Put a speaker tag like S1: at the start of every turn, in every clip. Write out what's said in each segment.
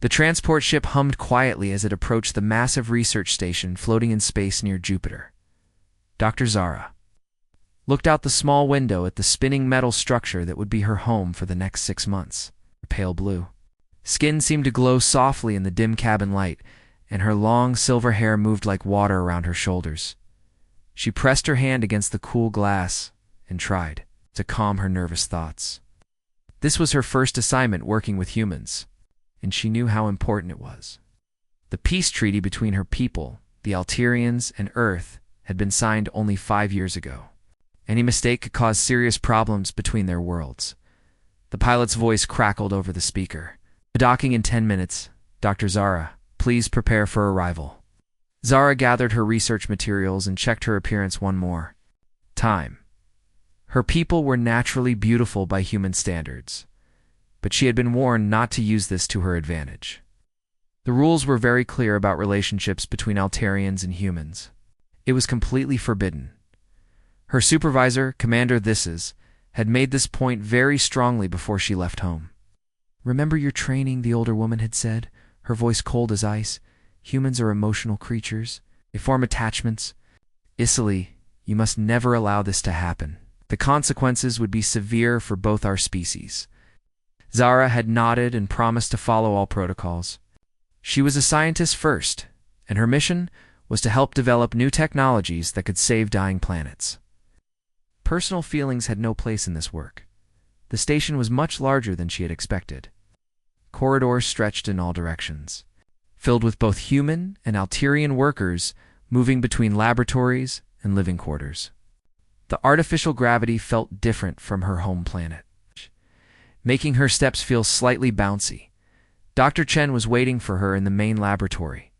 S1: The transport ship hummed quietly as it approached the massive research station floating in space near Jupiter. Dr. Zara looked out the small window at the spinning metal structure that would be her home for the next 6 months. Her pale blue skin seemed to glow softly in the dim cabin light, and her long silver hair moved like water around her shoulders. She pressed her hand against the cool glass and tried to calm her nervous thoughts. This was her first assignment working with humans, and she knew how important it was. The peace treaty between her people, the Alterians, and Earth had been signed only 5 years ago. Any mistake could cause serious problems between their worlds. The pilot's voice crackled over the speaker. Docking in 10 minutes. Dr. Zara, please prepare for arrival. Zara gathered her research materials and checked her appearance one more time. Her people were naturally beautiful by human standards, but she had been warned not to use this to her advantage. The rules were very clear about relationships between Alterians and humans. It was completely forbidden. Her supervisor, Commander Thises, had made this point very strongly before she left home. Remember your training, the older woman had said, her voice cold as ice. Humans are emotional creatures. They form attachments. Isili, you must never allow this to happen. The consequences would be severe for both our species. Zara had nodded and promised to follow all protocols. She was a scientist first, and her mission was to help develop new technologies that could save dying planets. Personal feelings had no place in this work. The station was much larger than she had expected. Corridors stretched in all directions, filled with both human and Alterian workers moving between laboratories and living quarters. The artificial gravity felt different from her home planet, making her steps feel slightly bouncy. Dr. Chen was waiting for her in the main laboratory.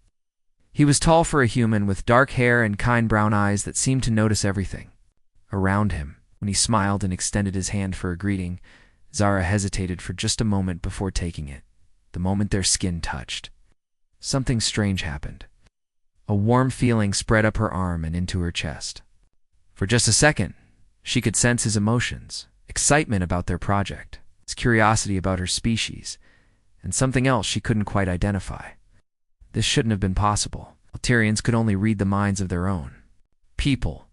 S1: He was tall for a human, with dark hair and kind brown eyes that seemed to notice everything around him. When he smiled and extended his hand for a greeting, Zara hesitated for just a moment before taking it. The moment their skin touched, something strange happened. A warm feeling spread up her arm and into her chest. For just a second, she could sense his emotions, excitement about their project, his curiosity about her species, and something else she couldn't quite identify. This shouldn't have been possible. Alterians could only read the minds of their own people.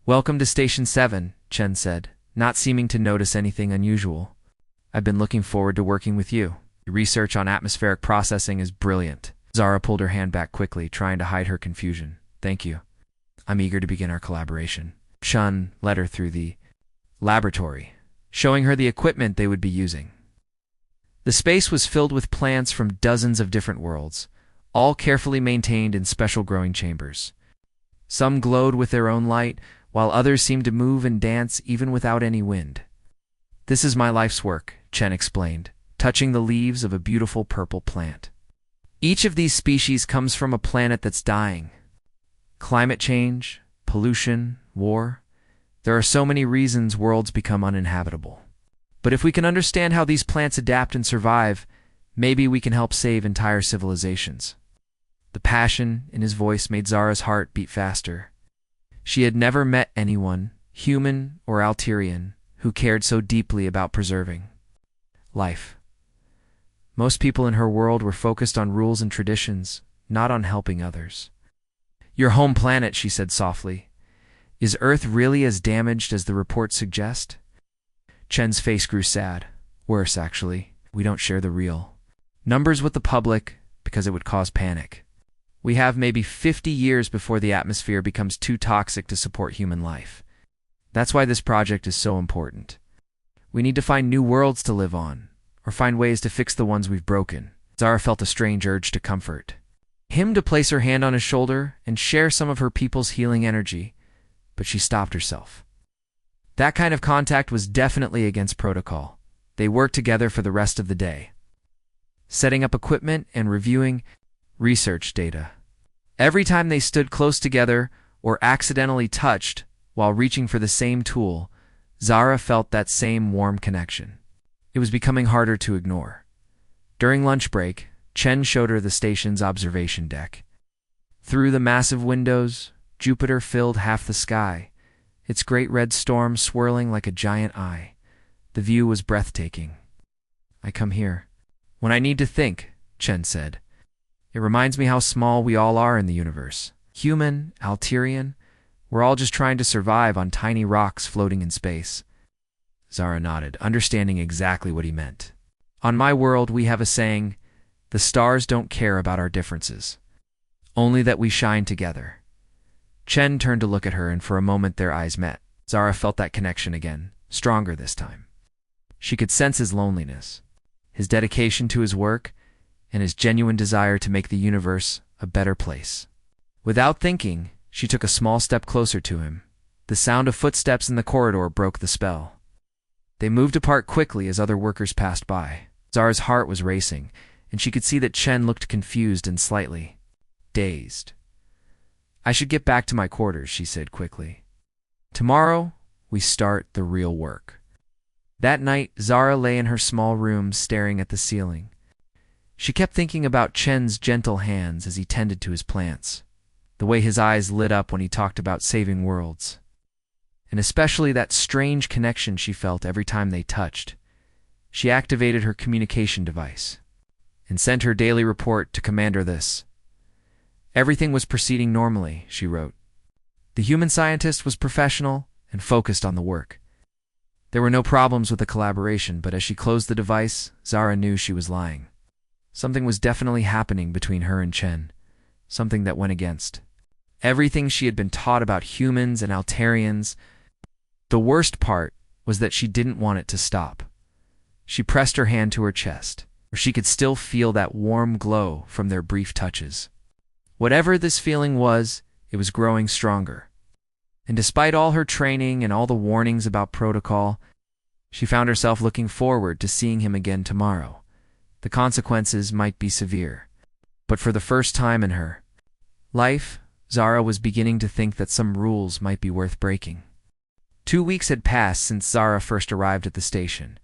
S1: Welcome to Station 7, Chen said, not seeming to notice anything unusual. I've been looking forward to working with you. Your research on atmospheric processing is brilliant. Zara pulled her hand back quickly, trying to hide her confusion. Thank you. I'm eager to begin our collaboration. Chen led her through the laboratory, showing her the equipment they would be using. The space was filled with plants from dozens of different worlds, all carefully maintained in special growing chambers. Some glowed with their own light, while others seemed to move and dance even without any wind. This is my life's work, Chen explained, touching the leaves of a beautiful purple plant. Each of these species comes from a planet that's dying. Climate change, pollution, war. There are so many reasons worlds become uninhabitable. But if we can understand how these plants adapt and survive, maybe we can help save entire civilizations. The passion in his voice made Zara's heart beat faster. She had never met anyone, human or Alterian, who cared so deeply about preserving life. Most people in her world were focused on rules and traditions, not on helping others. Your home planet, she said softly. Is Earth really as damaged as the reports suggest? Chen's face grew sad. Worse, actually. We don't share the real numbers with the public because it would cause panic. We have maybe 50 years before the atmosphere becomes too toxic to support human life. That's why this project is so important. We need to find new worlds to live on, or find ways to fix the ones we've broken. Zara felt a strange urge to comfort him, to place her hand on his shoulder and share some of her people's healing energy, but she stopped herself. That kind of contact was definitely against protocol. They worked together for the rest of the day, setting up equipment and reviewing research data. Every time they stood close together or accidentally touched while reaching for the same tool, Zara felt that same warm connection. It was becoming harder to ignore. During lunch break, Chen showed her the station's observation deck. Through the massive windows, Jupiter filled half the sky, its great red storm swirling like a giant eye. The view was breathtaking. I come here when I need to think, Chen said. It reminds me how small we all are in the universe. Human, Alterian, we're all just trying to survive on tiny rocks floating in space. Zara nodded, understanding exactly what he meant. On my world, we have a saying, the stars don't care about our differences, only that we shine together. Chen turned to look at her, and for a moment their eyes met. Zara felt that connection again, stronger this time. She could sense his loneliness, his dedication to his work, and his genuine desire to make the universe a better place. Without thinking, she took a small step closer to him. The sound of footsteps in the corridor broke the spell. They moved apart quickly as other workers passed by. Zara's heart was racing, and she could see that Chen looked confused and slightly dazed. I should get back to my quarters, she said quickly. Tomorrow, we start the real work. That night, Zara lay in her small room staring at the ceiling. She kept thinking about Chen's gentle hands as he tended to his plants, the way his eyes lit up when he talked about saving worlds, and especially that strange connection she felt every time they touched. She activated her communication device and sent her daily report to Commander this. Everything was proceeding normally, she wrote. The human scientist was professional and focused on the work. There were no problems with the collaboration, but as she closed the device, Zara knew she was lying. Something was definitely happening between her and Chen, something that went against everything she had been taught about humans and Alterians. The worst part was that she didn't want it to stop. She pressed her hand to her chest, where she could still feel that warm glow from their brief touches. Whatever this feeling was, it was growing stronger. And despite all her training and all the warnings about protocol, she found herself looking forward to seeing him again tomorrow. The consequences might be severe, but for the first time in her life, Zara was beginning to think that some rules might be worth breaking. 2 weeks had passed since Zara first arrived at the station,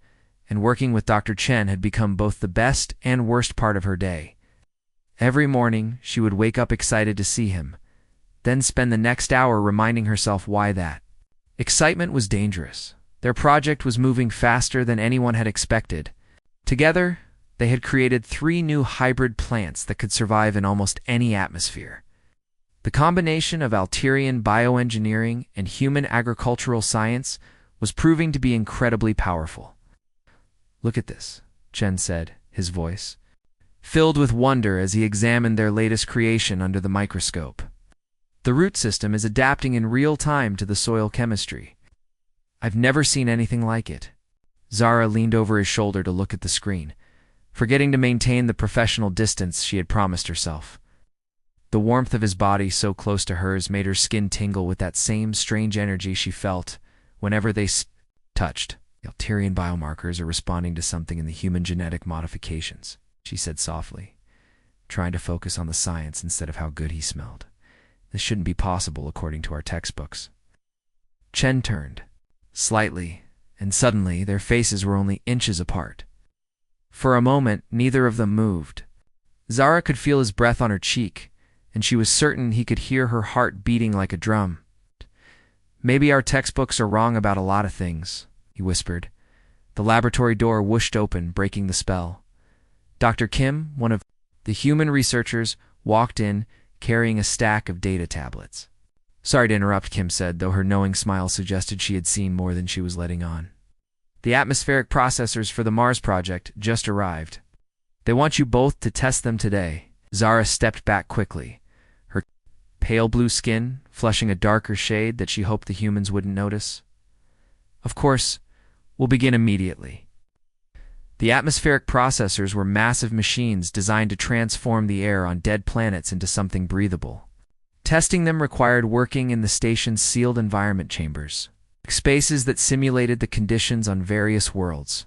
S1: and working with Dr. Chen had become both the best and worst part of her day. Every morning, she would wake up excited to see him, then spend the next hour reminding herself why that. Excitement was dangerous. Their project was moving faster than anyone had expected. Together, they had created 3 new hybrid plants that could survive in almost any atmosphere. The combination of Alterian bioengineering and human agricultural science was proving to be incredibly powerful. Look at this, Chen said, his voice filled with wonder as he examined their latest creation under the microscope. The root system is adapting in real time to the soil chemistry. I've never seen anything like it. Zara leaned over his shoulder to look at the screen, forgetting to maintain the professional distance she had promised herself. The warmth of his body so close to hers made her skin tingle with that same strange energy she felt whenever they touched. The Alterian biomarkers are responding to something in the human genetic modifications, she said softly, trying to focus on the science instead of how good he smelled. This shouldn't be possible according to our textbooks. Chen turned, slightly, and suddenly their faces were only inches apart. For a moment, neither of them moved. Zara could feel his breath on her cheek, and she was certain he could hear her heart beating like a drum. Maybe our textbooks are wrong about a lot of things, he whispered. The laboratory door whooshed open, breaking the spell. Dr. Kim, one of the human researchers, walked in, carrying a stack of data tablets. Sorry to interrupt, Kim said, though her knowing smile suggested she had seen more than she was letting on. The atmospheric processors for the Mars project just arrived. They want you both to test them today. Zara stepped back quickly, her pale blue skin flushing a darker shade that she hoped the humans wouldn't notice. Of course, we'll begin immediately. The atmospheric processors were massive machines designed to transform the air on dead planets into something breathable. Testing them required working in the station's sealed environment chambers, spaces that simulated the conditions on various worlds.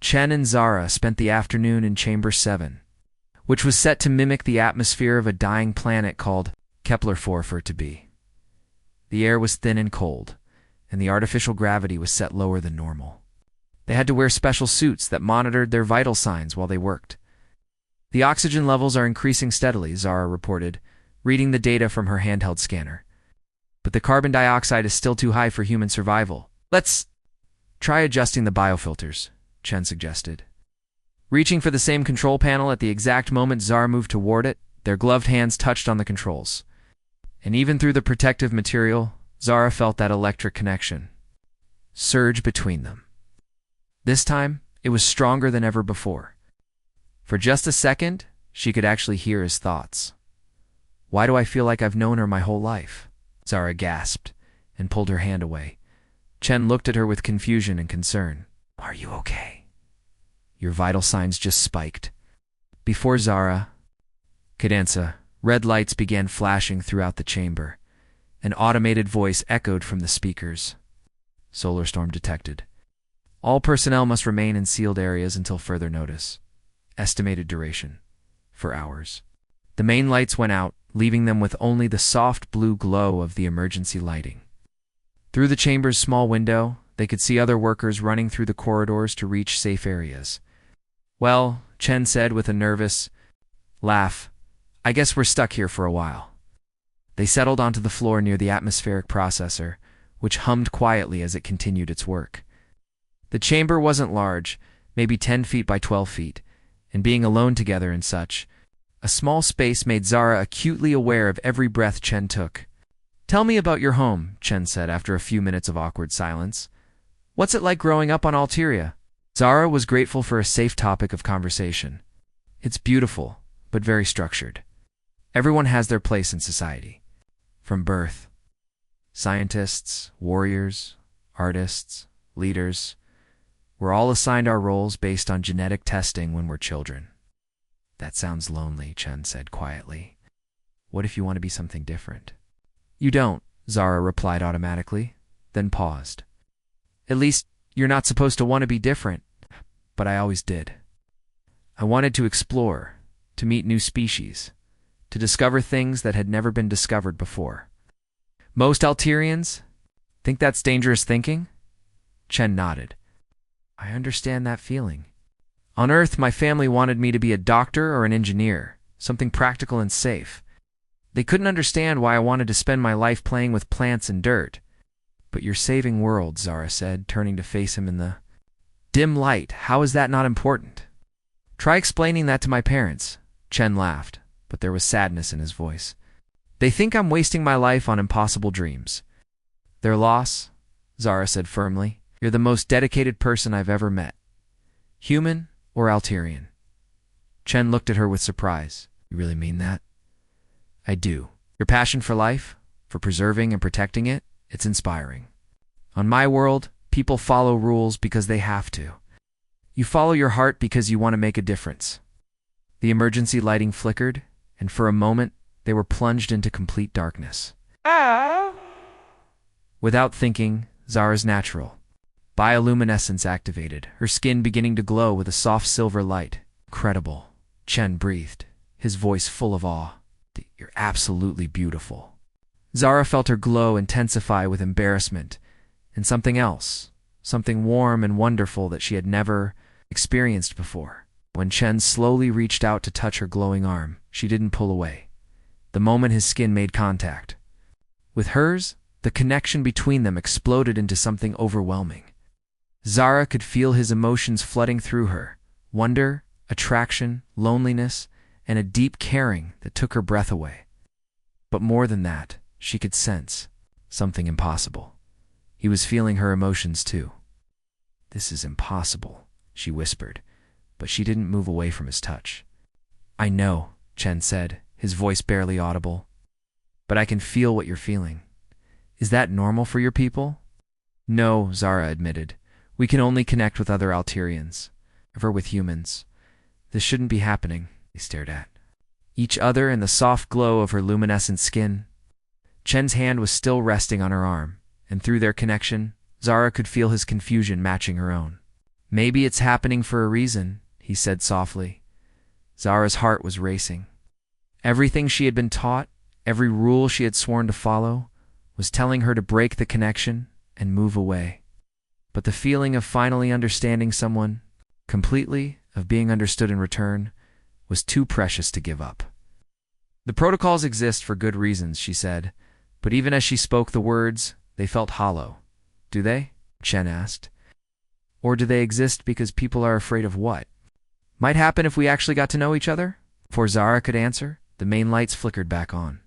S1: Chen and Zara spent the afternoon in Chamber 7, which was set to mimic the atmosphere of a dying planet called Kepler-4 for it to be. The air was thin and cold, and the artificial gravity was set lower than normal. They had to wear special suits that monitored their vital signs while they worked. The oxygen levels are increasing steadily, Zara reported, reading the data from her handheld scanner. But the carbon dioxide is still too high for human survival. Let's try adjusting the biofilters, Chen suggested. Reaching for the same control panel at the exact moment Zara moved toward it, their gloved hands touched on the controls. And even through the protective material, Zara felt that electric connection surge between them. This time, it was stronger than ever before. For just a second, she could actually hear his thoughts. "Why do I feel like I've known her my whole life?" Zara gasped and pulled her hand away. Chen looked at her with confusion and concern. "Are you okay? Your vital signs just spiked." Before Zara could answer, red lights began flashing throughout the chamber. An automated voice echoed from the speakers. "Solar storm detected. All personnel must remain in sealed areas until further notice. Estimated duration: 4 hours." The main lights went out, leaving them with only the soft blue glow of the emergency lighting. Through the chamber's small window, they could see other workers running through the corridors to reach safe areas. "Well," Chen said with a nervous laugh, "I guess we're stuck here for a while." They settled onto the floor near the atmospheric processor, which hummed quietly as it continued its work. The chamber wasn't large, maybe 10 feet by 12 feet, and being alone together in such a small space made Zara acutely aware of every breath Chen took. "Tell me about your home," Chen said after a few minutes of awkward silence. "What's it like growing up on Alteria?" Zara was grateful for a safe topic of conversation. "It's beautiful, but very structured. Everyone has their place in society. From birth. Scientists, warriors, artists, leaders. We're all assigned our roles based on genetic testing when we're children." "That sounds lonely," Chen said quietly. "What if you want to be something different?" "You don't," Zara replied automatically, then paused. "At least, you're not supposed to want to be different. But I always did. I wanted to explore, to meet new species, to discover things that had never been discovered before." "Most Alterians think that's dangerous thinking?" Chen nodded. "I understand that feeling. On Earth, my family wanted me to be a doctor or an engineer, something practical and safe. They couldn't understand why I wanted to spend my life playing with plants and dirt." "But you're saving worlds," Zara said, turning to face him in the dim light. "How is that not important?" "Try explaining that to my parents." Chen laughed, but there was sadness in his voice. "They think I'm wasting my life on impossible dreams." "Their loss," Zara said firmly. "You're the most dedicated person I've ever met. Human or Alterian." Chen looked at her with surprise. "You really mean that?" "I do. Your passion for life, for preserving and protecting it, it's inspiring. On my world, people follow rules because they have to. You follow your heart because you want to make a difference." The emergency lighting flickered, and for a moment, they were plunged into complete darkness. Without thinking, Zara's natural bioluminescence activated, her skin beginning to glow with a soft silver light. "Incredible," Chen breathed, his voice full of awe. "You're absolutely beautiful." Zara felt her glow intensify with embarrassment, and something else, something warm and wonderful that she had never experienced before. When Chen slowly reached out to touch her glowing arm, she didn't pull away. The moment his skin made contact with hers, the connection between them exploded into something overwhelming. Zara could feel his emotions flooding through her: wonder, attraction, loneliness, and a deep caring that took her breath away. But more than that, she could sense something impossible. He was feeling her emotions too. "This is impossible," she whispered, but she didn't move away from his touch. "I know," Chen said, his voice barely audible. "But I can feel what you're feeling. Is that normal for your people?" "No," Zara admitted. "We can only connect with other Alterians, ever with humans. This shouldn't be happening." They stared at each other in the soft glow of her luminescent skin. Chen's hand was still resting on her arm, and through their connection, Zara could feel his confusion matching her own. "Maybe it's happening for a reason," he said softly. Zara's heart was racing. Everything she had been taught, every rule she had sworn to follow, was telling her to break the connection and move away. But the feeling of finally understanding someone, completely, of being understood in return, was too precious to give up. "The protocols exist for good reasons," she said, but even as she spoke the words, they felt hollow. "Do they?" Chen asked. "Or do they exist because people are afraid of what?" Might happen if we actually got to know each other? Before Zara could answer, the main lights flickered back on.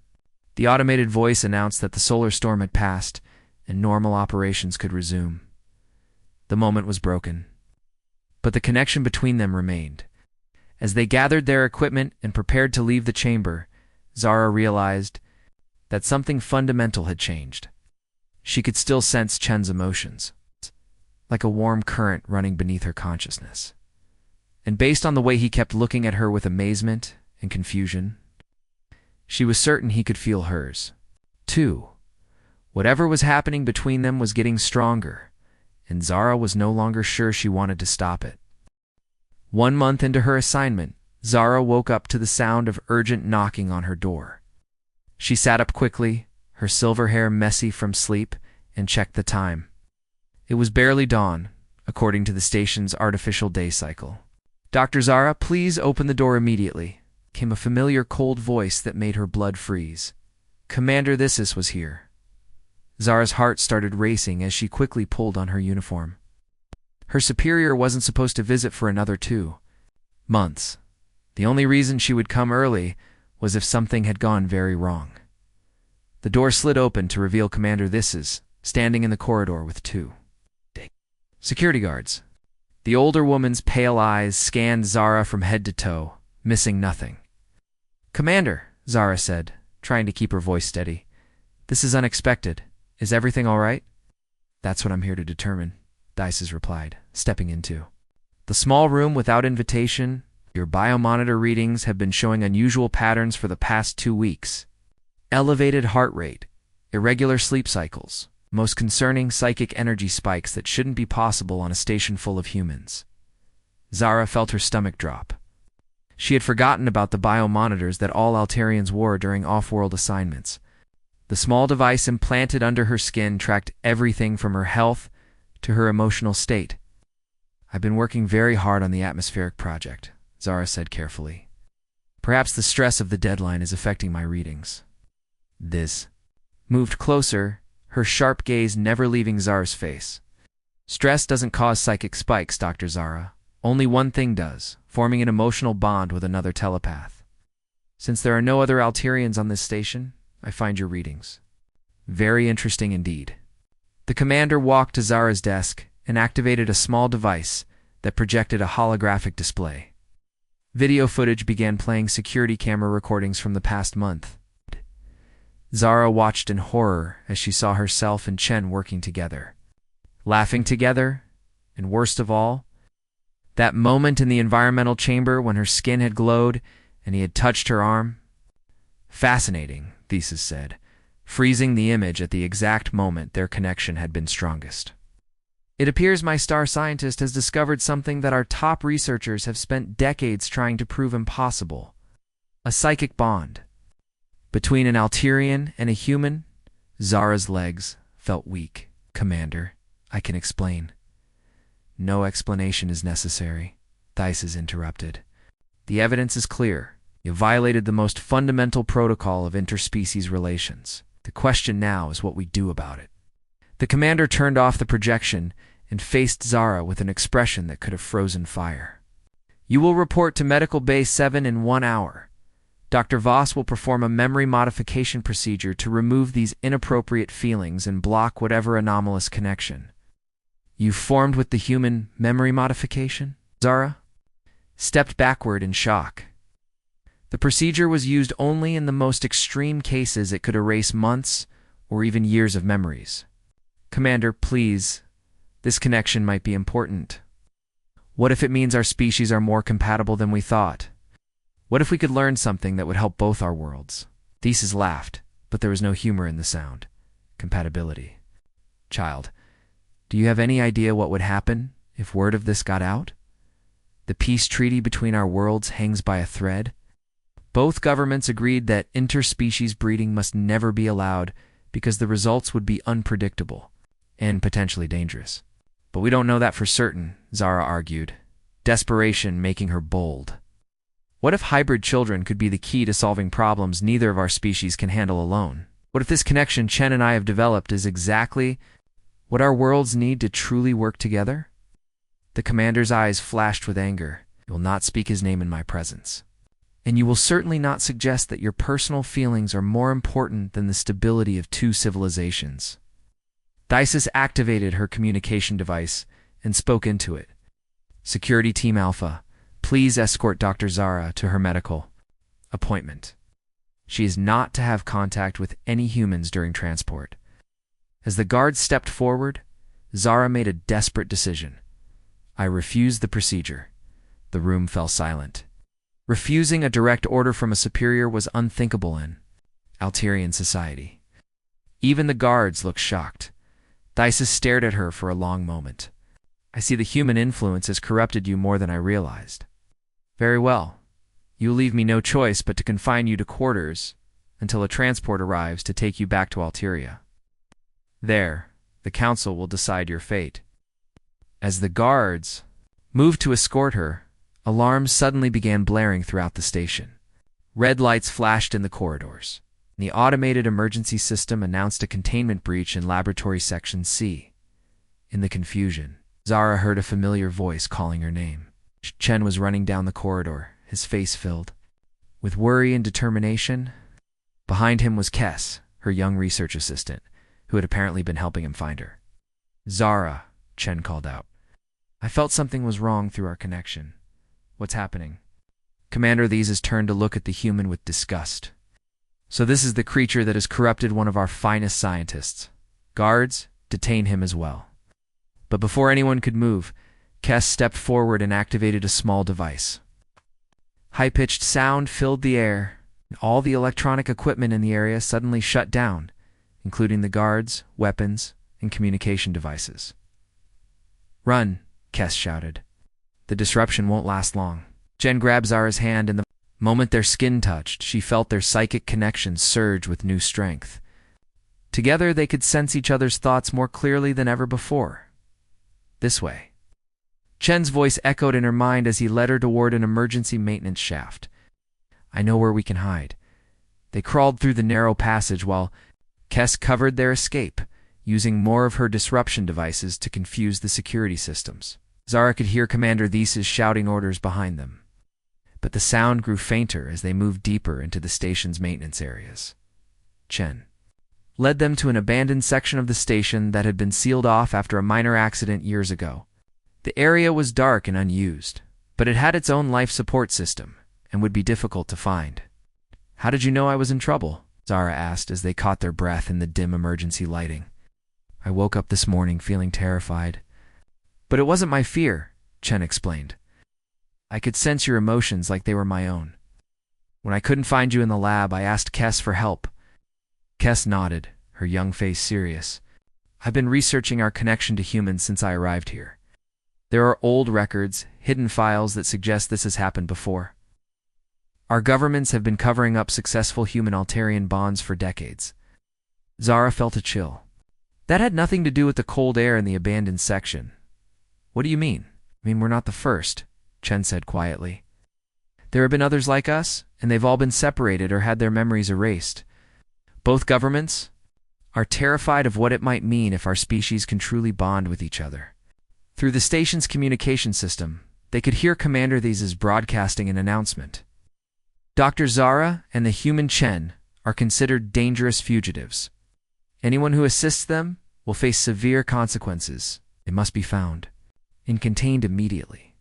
S1: The automated voice announced that the solar storm had passed and normal operations could resume. The moment was broken, but the connection between them remained. As they gathered their equipment and prepared to leave the chamber, Zara realized that something fundamental had changed. She could still sense Chen's emotions, like a warm current running beneath her consciousness. And based on the way he kept looking at her with amazement and confusion, she was certain he could feel hers, too. Whatever was happening between them was getting stronger, and Zara was no longer sure she wanted to stop it. 1 month into her assignment, Zara woke up to the sound of urgent knocking on her door. She sat up quickly, her silver hair messy from sleep, and checked the time. It was barely dawn, according to the station's artificial day cycle. "Dr. Zara, please open the door immediately," came a familiar cold voice that made her blood freeze. Commander This was here. Zara's heart started racing as she quickly pulled on her uniform. Her superior wasn't supposed to visit for another 2 months. The only reason she would come early was if something had gone very wrong. The door slid open to reveal Commander This standing in the corridor with 2 security guards. The older woman's pale eyes scanned Zara from head to toe, missing nothing. "Commander," Zara said, trying to keep her voice steady. "This is unexpected. Is everything all right?" "That's what I'm here to determine," Dices replied, stepping into the small room without invitation. "Your biomonitor readings have been showing unusual patterns for the past 2 weeks. Elevated heart rate, irregular sleep cycles, most concerning psychic energy spikes that shouldn't be possible on a station full of humans." Zara felt her stomach drop. She had forgotten about the biomonitors that all Altarians wore during off-world assignments. The small device implanted under her skin tracked everything from her health to her emotional state. "I've been working very hard on the atmospheric project," Zara said carefully. "Perhaps the stress of the deadline is affecting my readings." This moved closer, her sharp gaze never leaving Zara's face. "Stress doesn't cause psychic spikes, Dr. Zara. Only one thing does, forming an emotional bond with another telepath. Since there are no other Altarians on this station, I find your readings very interesting indeed." The commander walked to Zara's desk and activated a small device that projected a holographic display. Video footage began playing security camera recordings from the past month. Zara watched in horror as she saw herself and Chen working together, laughing together, and worst of all, that moment in the environmental chamber when her skin had glowed and he had touched her arm. "Fascinating," Thesis said, freezing the image at the exact moment their connection had been strongest. "It appears my star scientist has discovered something that our top researchers have spent decades trying to prove impossible. A psychic bond. Between an Altarian and a human." Zara's legs felt weak. "Commander, I can explain." "No explanation is necessary," Thesis interrupted. "The evidence is clear. You violated the most fundamental protocol of interspecies relations. The question now is what we do about it." The commander turned off the projection and faced Zara with an expression that could have frozen fire. "You will report to Medical Bay 7 in 1 hour. Dr. Voss will perform a memory modification procedure to remove these inappropriate feelings and block whatever anomalous connection." "You formed with the human memory modification?" Zara stepped backward in shock. The procedure was used only in the most extreme cases. It could erase months or even years of memories. "Commander, please. This connection might be important. What if it means our species are more compatible than we thought? What if we could learn something that would help both our worlds?" Thesis laughed, but there was no humor in the sound. "Compatibility. Child, do you have any idea what would happen if word of this got out? The peace treaty between our worlds hangs by a thread. Both governments agreed that interspecies breeding must never be allowed because the results would be unpredictable and potentially dangerous. But we don't know that for certain," Zara argued, desperation making her bold. "What if hybrid children could be the key to solving problems neither of our species can handle alone? What if this connection Chen and I have developed is exactly what our worlds need to truly work together?" The commander's eyes flashed with anger. You will not speak his name in my presence. And you will certainly not suggest that your personal feelings are more important than the stability of two civilizations. Thysis activated her communication device and spoke into it. Security Team Alpha, please escort Dr. Zara to her medical appointment. She is not to have contact with any humans during transport. As the guards stepped forward, Zara made a desperate decision. I refused the procedure. The room fell silent. Refusing a direct order from a superior was unthinkable in Alterian society. Even the guards looked shocked. Thysis stared at her for a long moment. I see the human influence has corrupted you more than I realized. Very well. You leave me no choice but to confine you to quarters until a transport arrives to take you back to Alteria. There, the council will decide your fate. As the guards moved to escort her, alarms suddenly began blaring throughout the station. Red lights flashed in the corridors. The automated emergency system announced a containment breach in Laboratory Section C. In the confusion, Zara heard a familiar voice calling her name. Chen was running down the corridor, his face filled with worry and determination. Behind him was Kess, her young research assistant, who had apparently been helping him find her. Zara, Chen called out. I felt something was wrong through our connection. What's happening? Commander Theses turned to look at the human with disgust. So this is the creature that has corrupted one of our finest scientists. Guards, detain him as well. But before anyone could move, Kess stepped forward and activated a small device. High-pitched sound filled the air, and all the electronic equipment in the area suddenly shut down, including the guards, weapons, and communication devices. Run, Kess shouted. The disruption won't last long. Jen grabbed Zara's hand, and the moment their skin touched, she felt their psychic connection surge with new strength. Together, they could sense each other's thoughts more clearly than ever before. This way. Chen's voice echoed in her mind as he led her toward an emergency maintenance shaft. I know where we can hide. They crawled through the narrow passage while Kess covered their escape, using more of her disruption devices to confuse the security systems. Zara could hear Commander Theses shouting orders behind them, but the sound grew fainter as they moved deeper into the station's maintenance areas. Chen led them to an abandoned section of the station that had been sealed off after a minor accident years ago. The area was dark and unused, but it had its own life support system and would be difficult to find. How did you know I was in trouble? Zara asked as they caught their breath in the dim emergency lighting. I woke up this morning feeling terrified. But it wasn't my fear, Chen explained. I could sense your emotions like they were my own. When I couldn't find you in the lab, I asked Kess for help. Kess nodded, her young face serious. I've been researching our connection to humans since I arrived here. There are old records, hidden files that suggest this has happened before. Our governments have been covering up successful human-Altarian bonds for decades. Zara felt a chill. That had nothing to do with the cold air in the abandoned section. What do you mean? I mean, we're not the first, Chen said quietly. There have been others like us, and they've all been separated or had their memories erased. Both governments are terrified of what it might mean if our species can truly bond with each other. Through the station's communication system, they could hear Commander Theses broadcasting an announcement. Dr. Zara and the human Chen are considered dangerous fugitives. Anyone who assists them will face severe consequences. They must be found and contained immediately.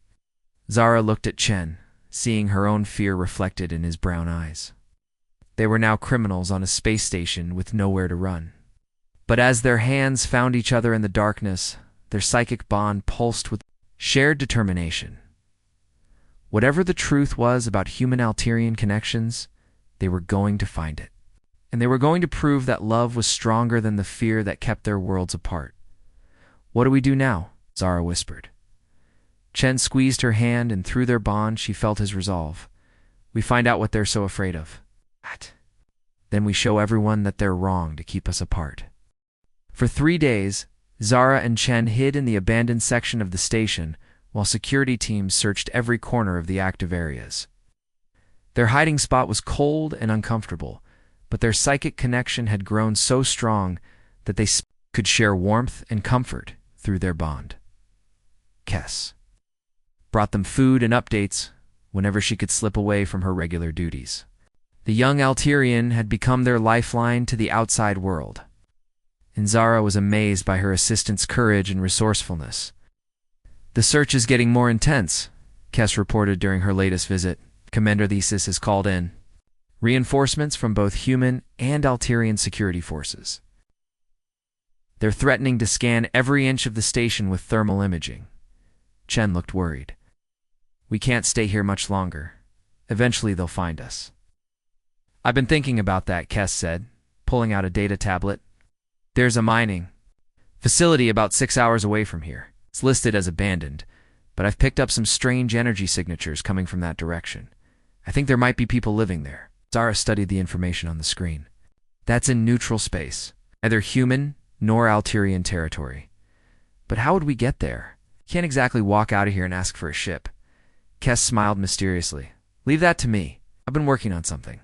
S1: Zara looked at Chen, seeing her own fear reflected in his brown eyes. They were now criminals on a space station with nowhere to run. But as their hands found each other in the darkness, their psychic bond pulsed with shared determination. Whatever the truth was about human-Alterian connections, they were going to find it. And they were going to prove that love was stronger than the fear that kept their worlds apart. What do we do now? Zara whispered. Chen squeezed her hand, and through their bond she felt his resolve. We find out what they're so afraid of. Then we show everyone that they're wrong to keep us apart. For 3 days, Zara and Chen hid in the abandoned section of the station while security teams searched every corner of the active areas. Their hiding spot was cold and uncomfortable, but their psychic connection had grown so strong that they could share warmth and comfort through their bond. Kess brought them food and updates whenever she could slip away from her regular duties. The young Alterian had become their lifeline to the outside world, and Zara was amazed by her assistant's courage and resourcefulness. "The search is getting more intense," Kess reported during her latest visit. "Commander Thesis has called in reinforcements from both human and Alterian security forces. They're threatening to scan every inch of the station with thermal imaging." Chen looked worried. "We can't stay here much longer. Eventually they'll find us." "I've been thinking about that," Kess said, pulling out a data tablet. "There's a mining facility about 6 hours away from here. It's listed as abandoned, but I've picked up some strange energy signatures coming from that direction. I think there might be people living there." Zara studied the information on the screen. "That's in neutral space, neither human nor Alterian territory. But how would we get there? Can't exactly walk out of here and ask for a ship." Kess smiled mysteriously. "Leave that to me. I've been working on something."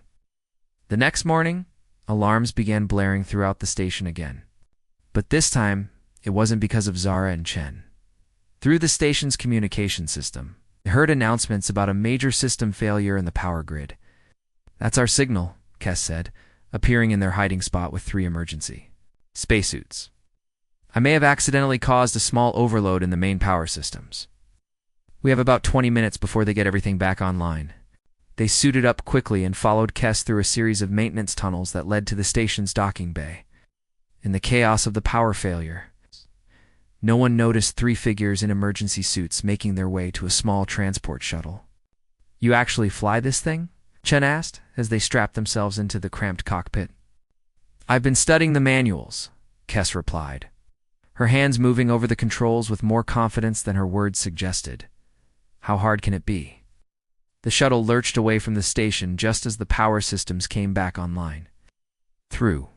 S1: The next morning, alarms began blaring throughout the station again. But this time, it wasn't because of Zara and Chen. Through the station's communication system, they heard announcements about a major system failure in the power grid. "That's our signal," Kess said, appearing in their hiding spot with 3 emergency spacesuits. "I may have accidentally caused a small overload in the main power systems. We have about 20 minutes before they get everything back online." They suited up quickly and followed Kess through a series of maintenance tunnels that led to the station's docking bay. In the chaos of the power failure, no one noticed 3 figures in emergency suits making their way to a small transport shuttle. "You actually fly this thing?" Chen asked as they strapped themselves into the cramped cockpit. "I've been studying the manuals," Kess replied, her hands moving over the controls with more confidence than her words suggested. "How hard can it be?" The shuttle lurched away from the station just as the power systems came back online. Through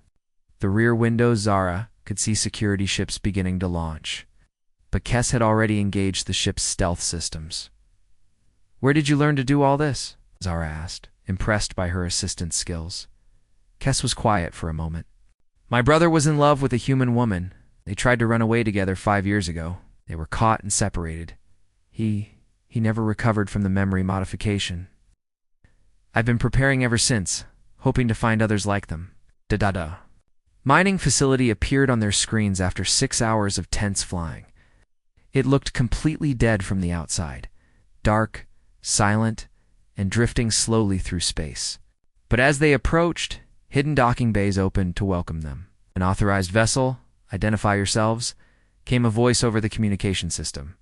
S1: the rear window, Zara could see security ships beginning to launch, but Kess had already engaged the ship's stealth systems. "Where did you learn to do all this?" Zara asked, impressed by her assistant's skills. Kess was quiet for a moment. "My brother was in love with a human woman. They tried to run away together 5 years ago. They were caught and separated. He never recovered from the memory modification. I've been preparing ever since, hoping to find others like them. Da-da-da." Mining facility appeared on their screens after 6 hours of tense flying. It looked completely dead from the outside, dark, silent, and drifting slowly through space. But as they approached, hidden docking bays opened to welcome them. "An authorized vessel, identify yourselves," came a voice over the communication system.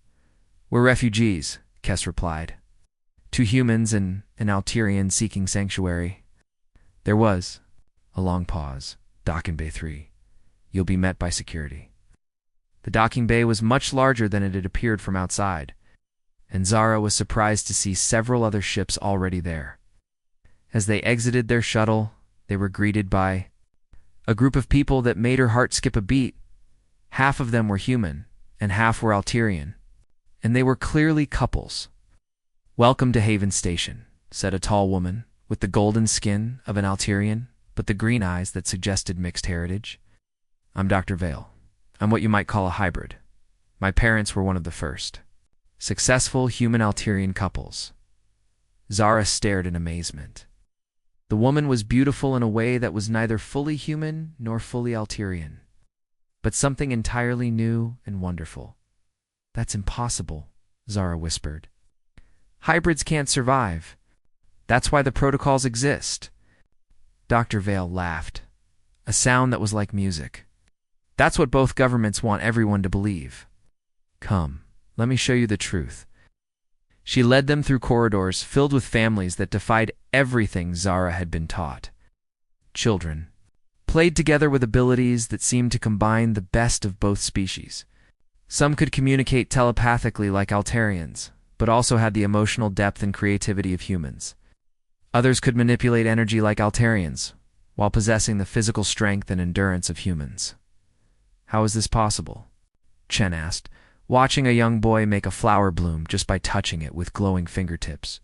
S1: "We're refugees," Kess replied. 2 humans and an Alterian seeking sanctuary." There was a long pause. "Docking Bay 3. You'll be met by security." The docking bay was much larger than it had appeared from outside, and Zara was surprised to see several other ships already there. As they exited their shuttle, they were greeted by a group of people that made her heart skip a beat. Half of them were human, and half were Alterian, and they were clearly couples. "Welcome to Haven Station," said a tall woman, with the golden skin of an Alterian, but the green eyes that suggested mixed heritage. "I'm Dr. Vale. I'm what you might call a hybrid. My parents were one of the first successful human-Alterian couples." Zara stared in amazement. The woman was beautiful in a way that was neither fully human nor fully Alterian, but something entirely new and wonderful. "That's impossible," Zara whispered. "Hybrids can't survive. That's why the protocols exist." Dr. Vale laughed, a sound that was like music. "That's what both governments want everyone to believe. Come, let me show you the truth." She led them through corridors filled with families that defied everything Zara had been taught. Children played together with abilities that seemed to combine the best of both species. Some could communicate telepathically like Alterians, but also had the emotional depth and creativity of humans. Others could manipulate energy like Alterians, while possessing the physical strength and endurance of humans. "How is this possible?" Chen asked, watching a young boy make a flower bloom just by touching it with glowing fingertips.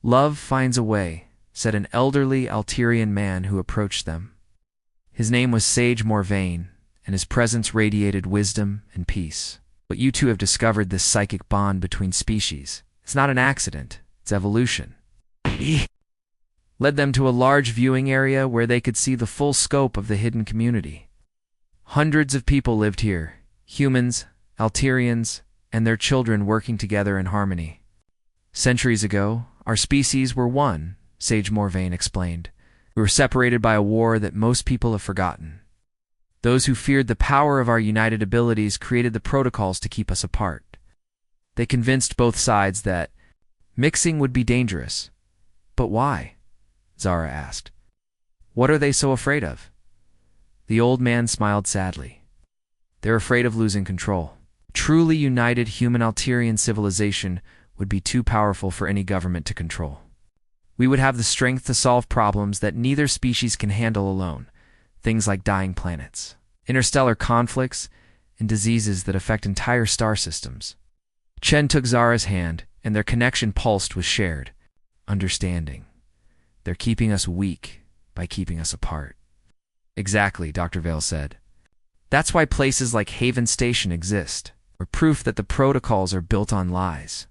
S1: "Love finds a way," said an elderly Alterian man who approached them. His name was Sage Morvain, and his presence radiated wisdom and peace. But you two have discovered this psychic bond between species. It's not an accident, it's evolution. Led them to a large viewing area where they could see the full scope of the hidden community. Hundreds of people lived here, humans, Alterians, and their children working together in harmony. Centuries ago, our species were one, Sage Morvain explained. We were separated by a war that most people have forgotten. Those who feared the power of our united abilities created the protocols to keep us apart. They convinced both sides that mixing would be dangerous. But why? Zara asked. What are they so afraid of? The old man smiled sadly. They're afraid of losing control. Truly united human Alterian civilization would be too powerful for any government to control. We would have the strength to solve problems that neither species can handle alone, things like dying planets, interstellar conflicts, and diseases that affect entire star systems. Chen took Zara's hand, and their connection pulsed with shared understanding. They're keeping us weak by keeping us apart. Exactly, Dr. Vale said. That's why places like Haven Station exist, or proof that the protocols are built on lies.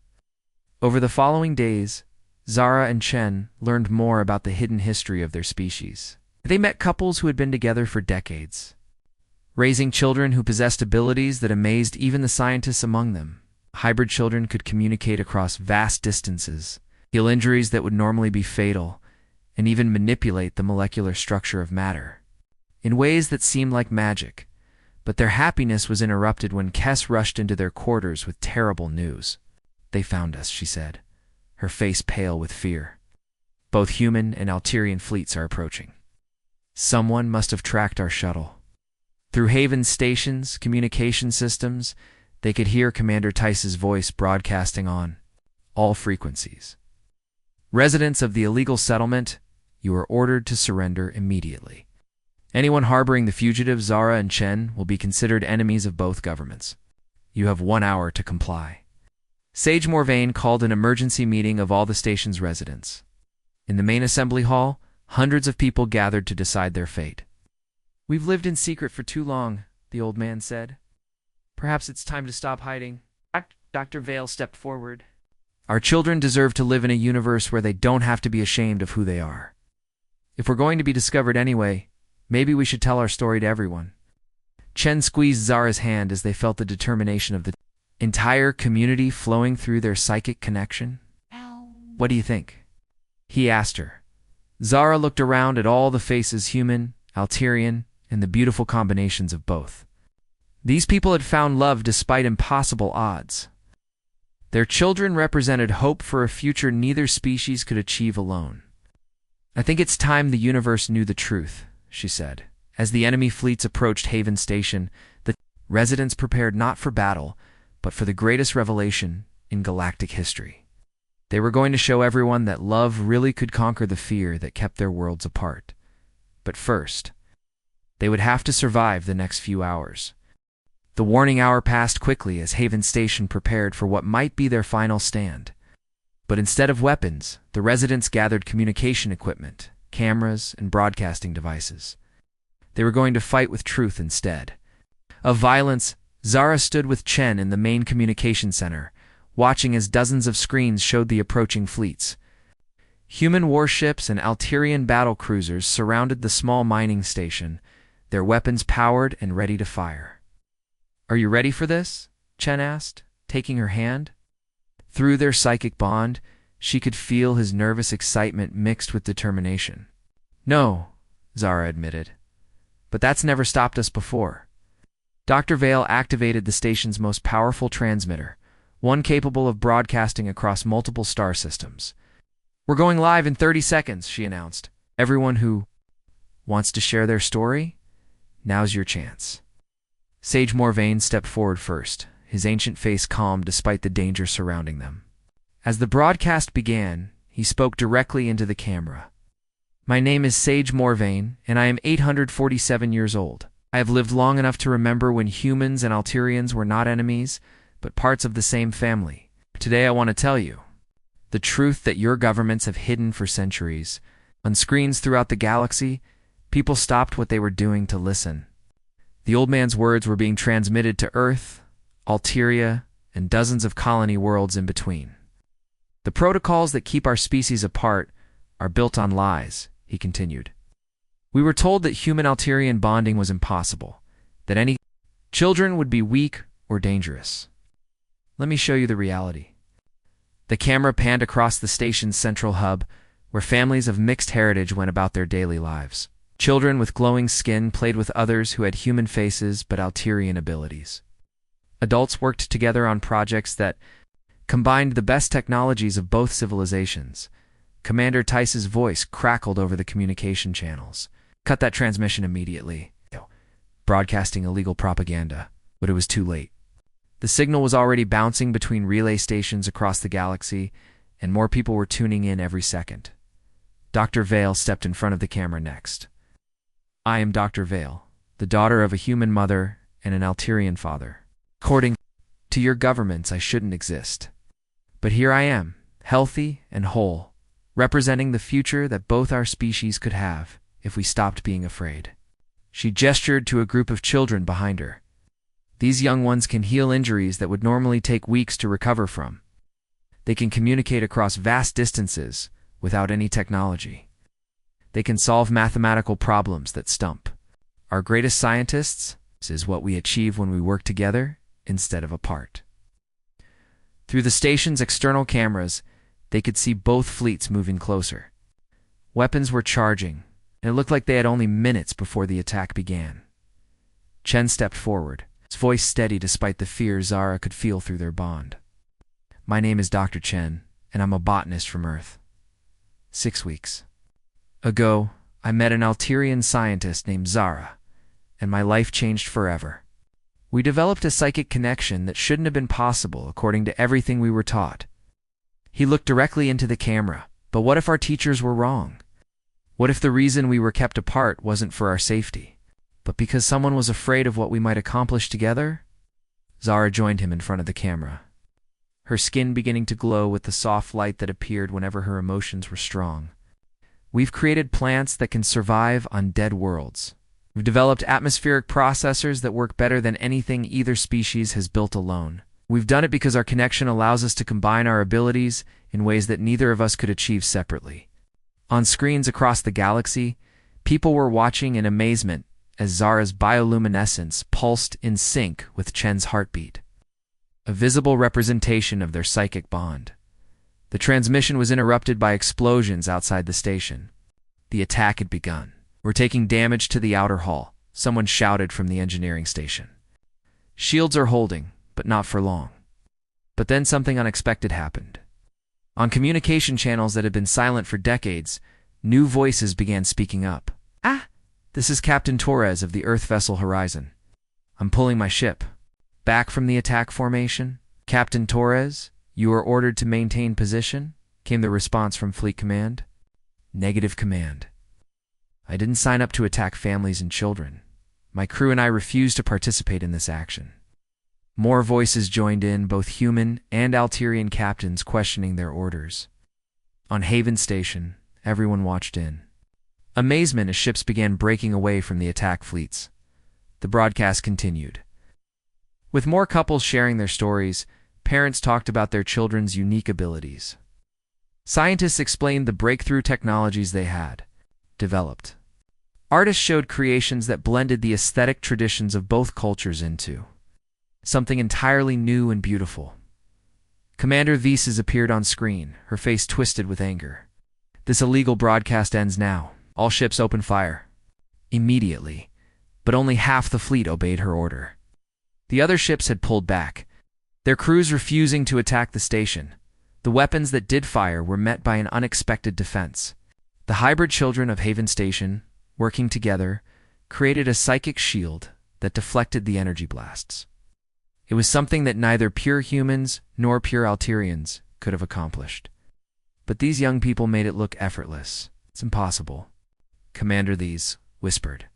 S1: Over the following days, Zara and Chen learned more about the hidden history of their species. They met couples who had been together for decades, raising children who possessed abilities that amazed even the scientists among them. Hybrid children could communicate across vast distances, heal injuries that would normally be fatal, and even manipulate the molecular structure of matter in ways that seemed like magic. But their happiness was interrupted when Kess rushed into their quarters with terrible news. They found us, she said, her face pale with fear. Both human and Alterian fleets are approaching. Someone must have tracked our shuttle. Through Haven Station's communication systems, they could hear Commander Tice's voice broadcasting on all frequencies. Residents of the illegal settlement, you are ordered to surrender immediately. Anyone harboring the fugitive Zara and Chen will be considered enemies of both governments. You have 1 hour to comply. Sage Morvain called an emergency meeting of all the station's residents. In the main assembly hall, hundreds of people gathered to decide their fate. We've lived in secret for too long, the old man said. Perhaps it's time to stop hiding. Dr. Vale stepped forward. Our children deserve to live in a universe where they don't have to be ashamed of who they are. If we're going to be discovered anyway, maybe we should tell our story to everyone. Chen squeezed Zara's hand as they felt the determination of the entire community flowing through their psychic connection. What do you think? He asked her. Zara looked around at all the faces, human, Alterian, and the beautiful combinations of both. These people had found love despite impossible odds. Their children represented hope for a future neither species could achieve alone. I think it's time the universe knew the truth, she said. As the enemy fleets approached Haven Station, the residents prepared not for battle, but for the greatest revelation in galactic history. They were going to show everyone that love really could conquer the fear that kept their worlds apart. But first, they would have to survive the next few hours. The warning hour passed quickly as Haven Station prepared for what might be their final stand. But instead of weapons, the residents gathered communication equipment, cameras, and broadcasting devices. They were going to fight with truth instead. Of violence, Zara stood with Chen in the main communication center, watching as dozens of screens showed the approaching fleets. Human warships and Alterian battle cruisers surrounded the small mining station, their weapons powered and ready to fire. Are you ready for this? Chen asked, taking her hand. Through their psychic bond, she could feel his nervous excitement mixed with determination. No, Zara admitted. But that's never stopped us before. Dr. Vale activated the station's most powerful transmitter, one capable of broadcasting across multiple star systems. We're going live in 30 seconds, she announced. Everyone who wants to share their story, now's your chance. Sage Morvain stepped forward first, his ancient face calm despite the danger surrounding them. As the broadcast began, he spoke directly into the camera. My name is Sage Morvain, and I am 847 years old. I have lived long enough to remember when humans and Alterians were not enemies, but parts of the same family. Today I want to tell you the truth that your governments have hidden for centuries. On screens throughout the galaxy, people stopped what they were doing to listen. The old man's words were being transmitted to Earth, Alteria, and dozens of colony worlds in between. The protocols that keep our species apart are built on lies, he continued. We were told that human-Alterian bonding was impossible, that any children would be weak or dangerous. Let me show you the reality. The camera panned across the station's central hub, where families of mixed heritage went about their daily lives. Children with glowing skin played with others who had human faces but Alterian abilities. Adults worked together on projects that combined the best technologies of both civilizations. Commander Tice's voice crackled over the communication channels. Cut that transmission immediately. Broadcasting illegal propaganda, but it was too late. The signal was already bouncing between relay stations across the galaxy, and more people were tuning in every second. Dr. Vale stepped in front of the camera next. I am Dr. Vale, the daughter of a human mother and an Alterian father. According to your governments, I shouldn't exist. But here I am, healthy and whole, representing the future that both our species could have if we stopped being afraid. She gestured to a group of children behind her. These young ones can heal injuries that would normally take weeks to recover from. They can communicate across vast distances without any technology. They can solve mathematical problems that stump. Our greatest scientists is what we achieve when we work together instead of apart. Through the station's external cameras, they could see both fleets moving closer. Weapons were charging, and it looked like they had only minutes before the attack began. Chen stepped forward, his voice steady despite the fear Zara could feel through their bond. My name is Dr. Chen, and I'm a botanist from Earth. 6 weeks ago, I met an Alterian scientist named Zara, and my life changed forever. We developed a psychic connection that shouldn't have been possible according to everything we were taught. He looked directly into the camera, but what if our teachers were wrong? What if the reason we were kept apart wasn't for our safety, but because someone was afraid of what we might accomplish together? Zara joined him in front of the camera, her skin beginning to glow with the soft light that appeared whenever her emotions were strong. We've created plants that can survive on dead worlds. We've developed atmospheric processors that work better than anything either species has built alone. We've done it because our connection allows us to combine our abilities in ways that neither of us could achieve separately. On screens across the galaxy, people were watching in amazement as Zara's bioluminescence pulsed in sync with Chen's heartbeat, a visible representation of their psychic bond. The transmission was interrupted by explosions outside the station. The attack had begun. We're taking damage to the outer hull, someone shouted from the engineering station. Shields are holding, but not for long. But then something unexpected happened. On communication channels that had been silent for decades, new voices began speaking up. This is Captain Torres of the Earth vessel Horizon. I'm pulling my ship. Back from the attack formation? Captain Torres, you are ordered to maintain position, came the response from Fleet Command. Negative command. I didn't sign up to attack families and children. My crew and I refuse to participate in this action. More voices joined in, both human and Alterian captains questioning their orders. On Haven Station, everyone watched in amazement as ships began breaking away from the attack fleets. The broadcast continued. With more couples sharing their stories, parents talked about their children's unique abilities. Scientists explained the breakthrough technologies they had developed. Artists showed creations that blended the aesthetic traditions of both cultures into something entirely new and beautiful. Commander Vises appeared on screen, her face twisted with anger. This illegal broadcast ends now. All ships open fire. Immediately. But only half the fleet obeyed her order. The other ships had pulled back, their crews refusing to attack the station. The weapons that did fire were met by an unexpected defense. The hybrid children of Haven Station, working together, created a psychic shield that deflected the energy blasts. It was something that neither pure humans nor pure Alterians could have accomplished. But these young people made it look effortless. It's impossible. Commander These whispered.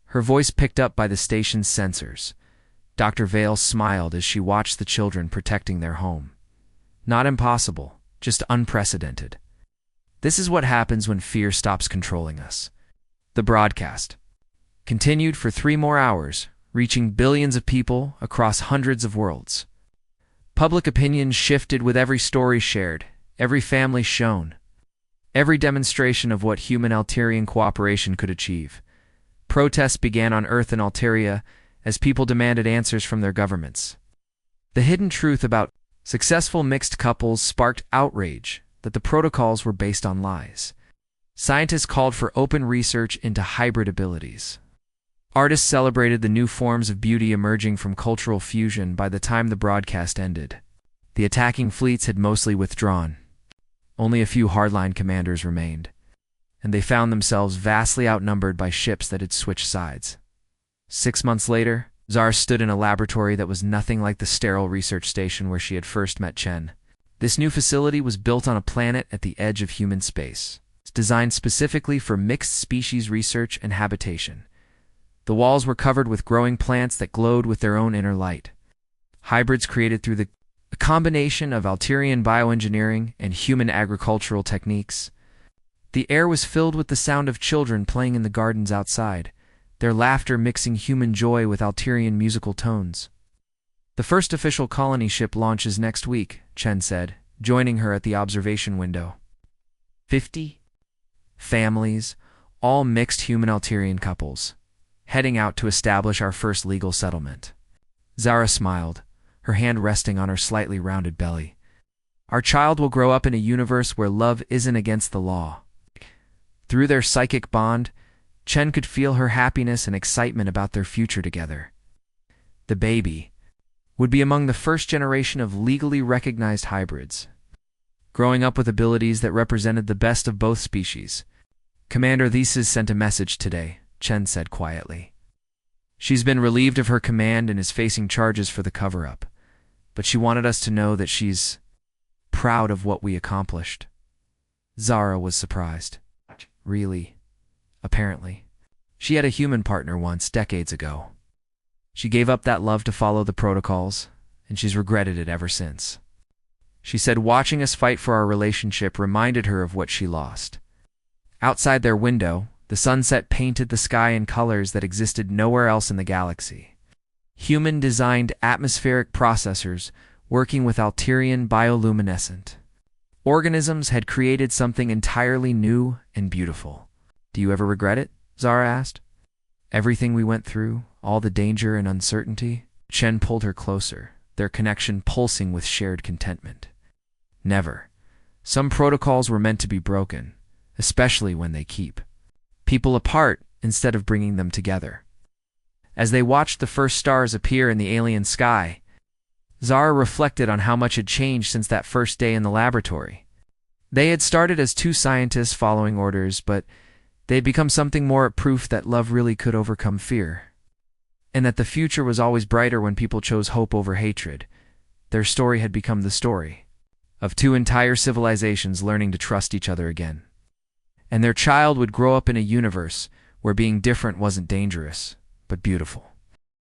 S1: Her voice picked up by the station's sensors. Dr. Vale smiled as she watched the children protecting their home. Not impossible, just unprecedented. This is what happens when fear stops controlling us. The broadcast continued for 3 more hours, reaching billions of people across hundreds of worlds. Public opinion shifted with every story shared, every family shown, every demonstration of what human-Alterian cooperation could achieve. Protests began on Earth and Alteria as people demanded answers from their governments. The hidden truth about successful mixed couples sparked outrage that the protocols were based on lies. Scientists called for open research into hybrid abilities. Artists celebrated the new forms of beauty emerging from cultural fusion by the time the broadcast ended. The attacking fleets had mostly withdrawn. Only a few hardline commanders remained, and they found themselves vastly outnumbered by ships that had switched sides. 6 months later, Zara stood in a laboratory that was nothing like the sterile research station where she had first met Chen. This new facility was built on a planet at the edge of human space. It's designed specifically for mixed species research and habitation. The walls were covered with growing plants that glowed with their own inner light. Hybrids created through a combination of Alterian bioengineering and human agricultural techniques. The air was filled with the sound of children playing in the gardens outside, their laughter mixing human joy with Alterian musical tones. "The first official colony ship launches next week," Chen said, joining her at the observation window. 50 families, all mixed human-Alterian couples, heading out to establish our first legal settlement. Zara smiled, her hand resting on her slightly rounded belly. "Our child will grow up in a universe where love isn't against the law." Through their psychic bond, Chen could feel her happiness and excitement about their future together. The baby would be among the first generation of legally recognized hybrids, growing up with abilities that represented the best of both species. "Commander Thesis sent a message today," Chen said quietly. "She's been relieved of her command and is facing charges for the cover-up, but she wanted us to know that she's proud of what we accomplished." Zara was surprised. Really? Apparently. She had a human partner once, decades ago. She gave up that love to follow the protocols, and she's regretted it ever since. She said watching us fight for our relationship reminded her of what she lost. Outside their window, the sunset painted the sky in colors that existed nowhere else in the galaxy. Human-designed atmospheric processors working with Alterian bioluminescent organisms had created something entirely new and beautiful. "Do you ever regret it?" Zara asked. "Everything we went through, all the danger and uncertainty?" Chen pulled her closer, their connection pulsing with shared contentment. "Never. Some protocols were meant to be broken, especially when they keep people apart instead of bringing them together." As they watched the first stars appear in the alien sky, Zara reflected on how much had changed since that first day in the laboratory. They had started as two scientists following orders, but they had become something more, proof that love really could overcome fear, and that the future was always brighter when people chose hope over hatred. Their story had become the story of two entire civilizations learning to trust each other again. And their child would grow up in a universe where being different wasn't dangerous, but beautiful.